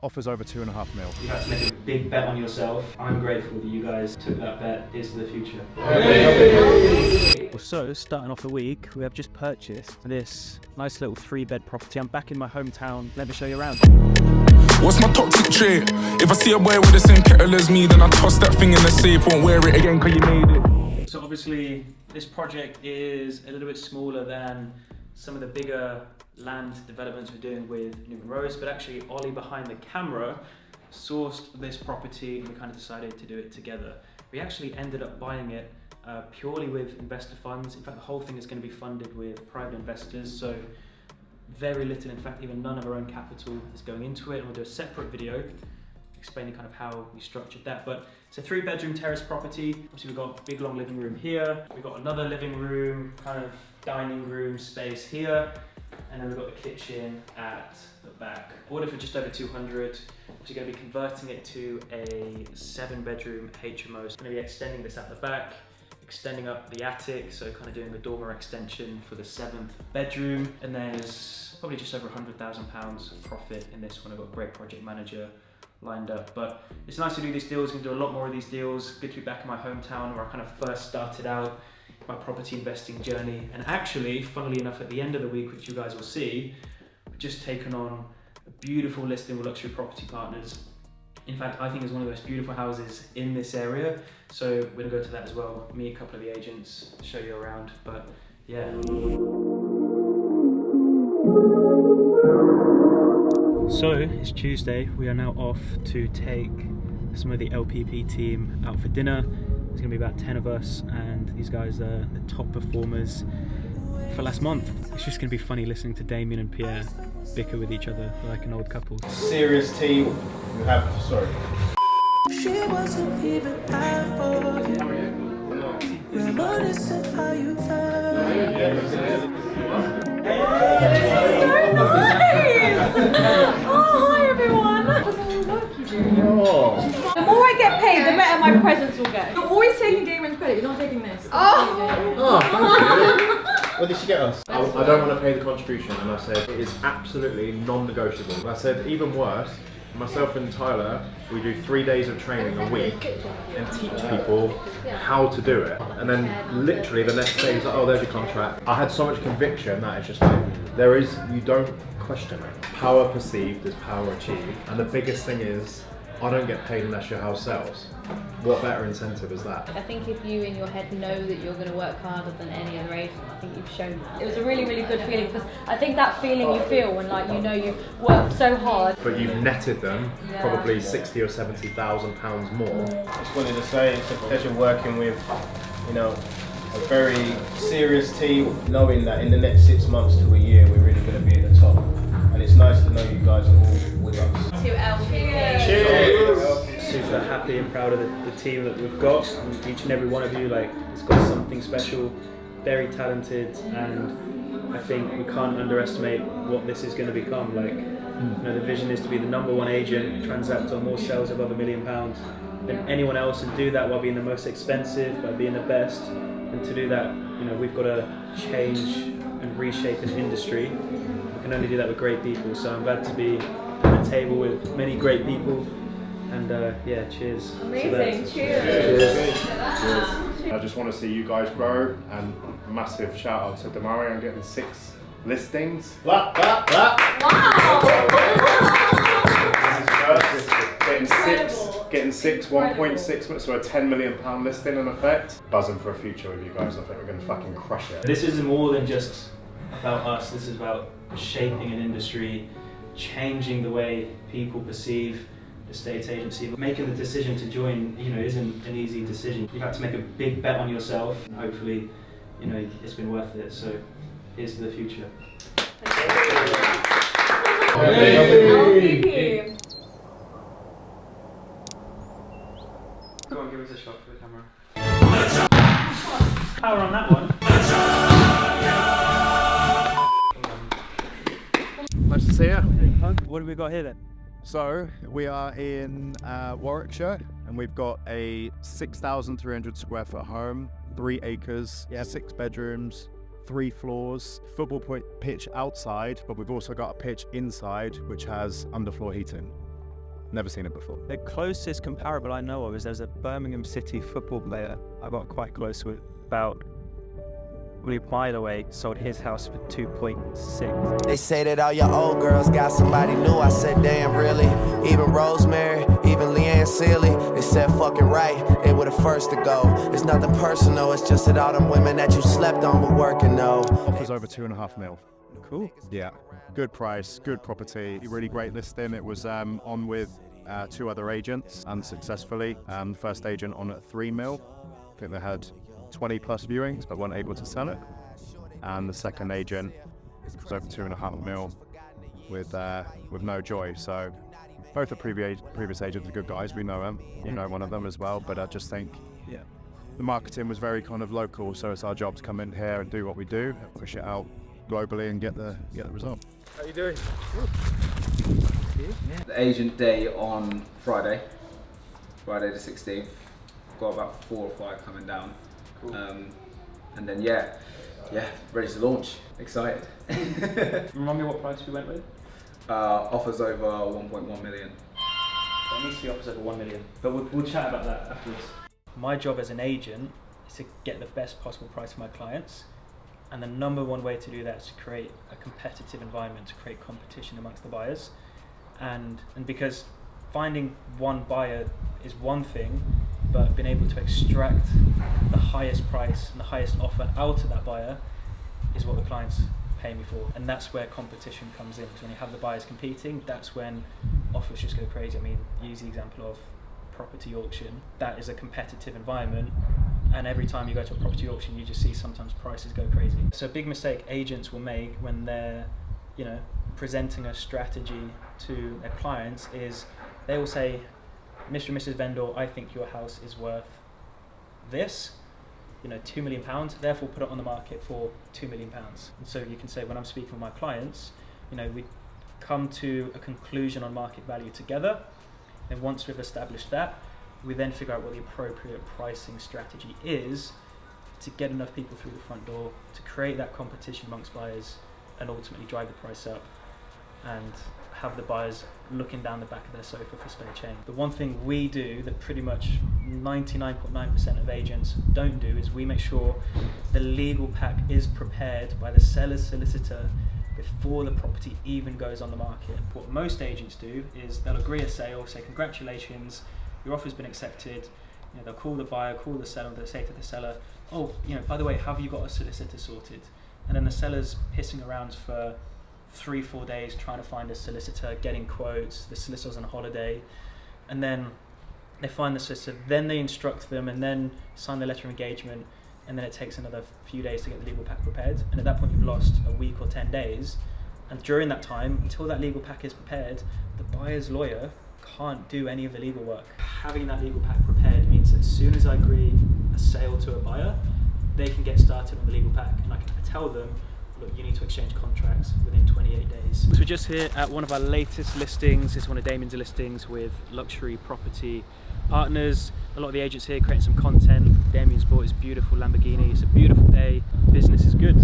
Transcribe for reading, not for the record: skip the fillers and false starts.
offers over 2.5 mil. You have to make a big bet on yourself. I'm grateful that you guys took that bet. Here's to the future. So, starting off the week, we have just purchased this nice little 3-bed property. I'm back in my hometown. Let me show you around. What's my toxic trait? If I see a boy with the same kettle as me, then I toss that thing in the safe, won't wear it again cause you made it. So obviously, this project is a little bit smaller than some of the bigger land developments we're doing with Newman Rose, but actually Ollie behind the camera sourced this property and we kind of decided to do it together. We actually ended up buying it purely with investor funds. In fact, the whole thing is going to be funded with private investors, so very little, in fact even none of our own capital is going into it, and we'll do a separate video explaining kind of how we structured that. But it's a 3-bedroom terrace property. Obviously we've got a big long living room here, we've got another living room, kind of dining room space here, and then we've got the kitchen at the back. Ordered for just over 200. We're going to be converting it to a 7-bedroom HMO. So we're going to be extending this at the back, extending up the attic, so kind of doing a dormer extension for the 7th bedroom. And there's probably just over £100,000 profit in this one. I've got a great project manager lined up, but it's nice to do these deals. We're going to do a lot more of these deals. Good to be back in my hometown where I kind of first started out my property investing journey. And actually, funnily enough, at the end of the week, which you guys will see, we've just taken on a beautiful listing with Luxury Property Partners. In fact, I think it's one of the most beautiful houses in this area. So we're gonna go to that as well. Me, a couple of the agents, show you around, but yeah. So it's Tuesday. We are now off to take some of the LPP team out for dinner. There's gonna be about 10 of us, and these guys are the top performers for last month. It's just gonna be funny listening to Damien and Pierre bicker with each other like an old couple. Serious team. We have, sorry. She wasn't even half of you. Reminiscent how you felt. So nice! Oh, hi everyone! The more I get paid, the better my presents will get. You're always taking Damien's credit, you're not taking this. Oh, thank you. What did she get us? I don't want to pay the contribution, and I said it is absolutely non-negotiable. And I said even worse, myself and Tyler, we do 3 days of training a week and teach people how to do it. And then literally the next day, he's like, oh, there's your contract. I had so much conviction that it's just like, you don't question it. Power perceived is power achieved. And the biggest thing is, I don't get paid unless your house sells. What better incentive is that? I think if you in your head know that you're going to work harder than any other agent, I think you've shown that. It was a really, really good feeling, because I think that feeling you feel when, like, you know you've worked so hard. But you've netted them probably 60 or 70,000 pounds more. I just wanted to say it's a pleasure working with, you know, a very serious team, knowing that in the next 6 months to a year we're really going to be at the top. And it's nice to know you guys are all with us. To LPP. Cheers! Super happy and proud of the team that we've got. And each and every one of you, like, it's got something special, very talented, and I think we can't underestimate what this is going to become. Like, you know, the vision is to be the #1 agent, transact on more sales above £1 million than anyone else, and do that while being the most expensive, by being the best. And to do that, you know, we've got to change and reshape an industry. We can only do that with great people. So I'm glad to be at the table with many great people. And yeah, cheers. Amazing, cheers. Cheers. I just want to see you guys grow, and massive shout out to Damari on getting 6 listings. Clap, clap, clap. Wow! This is first. Getting 6, 1.6, so a £10 million listing in effect. Buzzing for a future with you guys. I think we're going to fucking crush it. This is more than just about us. This is about shaping an industry, changing the way people perceive estate agency. Making the decision to join, you know, isn't an easy decision. You've had to make a big bet on yourself, and hopefully, you know, it's been worth it. So here's to the future. LPP. Go on, give us a shot for the camera. Power on that one. Nice to see you. What have we got here then? So we are in Warwickshire, and we've got a 6,300 square foot home, 3 acres, 6 bedrooms, 3 floors, football pitch outside, but we've also got a pitch inside which has underfloor heating. Never seen it before. The closest comparable I know of is there's a Birmingham City football player I got quite close with, about a mile away, sold his house for 2.6. They say that all your old girls got somebody new. I said, damn, really? Even Rosemary, even Leanne Sealy, they said fucking right. They were the first to go. It's nothing personal, it's just that all them women that you slept on were working, though. Offers over 2.5 mil. Cool. Yeah, good price, good property, really great listing. It was on with 2 other agents unsuccessfully. First agent on at 3 mil. I think they had 20 plus viewings but weren't able to sell it. And the second agent was over 2.5 mil with no joy. So both the previous agents are good guys. We know them. You know one of them as well. But I just think the marketing was very kind of local. So it's our job to come in here and do what we do, push it out globally and get the result. How you doing? The agent day on Friday the 16th. Got about 4 or 5 coming down. Cool. And then ready to launch. Excited. Remind me what price we went with? Offers over 1.1 million. It needs to be offers over 1 million, but we'll chat about that afterwards. My job as an agent is to get the best possible price for my clients, and the number one way to do that is to create a competitive environment, to create competition amongst the buyers, and because finding one buyer is one thing, but being able to extract the highest price and the highest offer out of that buyer is what the clients pay me for. And that's where competition comes in, because when you have the buyers competing, that's when offers just go crazy. I mean, use the example of property auction. That is a competitive environment, and every time you go to a property auction you just see sometimes prices go crazy. So a big mistake agents will make when they're presenting a strategy to their clients is they will say, Mr. and Mrs. Vendor, I think your house is worth this, £2 million, therefore put it on the market for £2 million. And so you can say, when I'm speaking with my clients, we come to a conclusion on market value together, and once we've established that, we then figure out what the appropriate pricing strategy is to get enough people through the front door, to create that competition amongst buyers, and ultimately drive the price up and have the buyers looking down the back of their sofa for spare change. The one thing we do that pretty much 99.9% of agents don't do is we make sure the legal pack is prepared by the seller's solicitor before the property even goes on the market. What most agents do is they'll agree a sale, say congratulations, your offer's been accepted. They'll call the buyer, call the seller, they'll say to the seller, oh, by the way, have you got a solicitor sorted? And then the seller's pissing around for 3-4 days trying to find a solicitor, getting quotes, the solicitor's on holiday, and then they find the solicitor, then they instruct them and then sign the letter of engagement, and then it takes another few days to get the legal pack prepared, and at that point you've lost a week or 10 days, and during that time, until that legal pack is prepared, the buyer's lawyer can't do any of the legal work. Having that legal pack prepared means that as soon as I agree a sale to a buyer, they can get started on the legal pack, and I can tell them, look, you need to exchange contracts within 28 days. So we're just here at one of our latest listings. It's one of Damien's listings with luxury property partners. A lot of the agents here creating some content. Damien's bought his beautiful Lamborghini. It's a beautiful day. Business is good.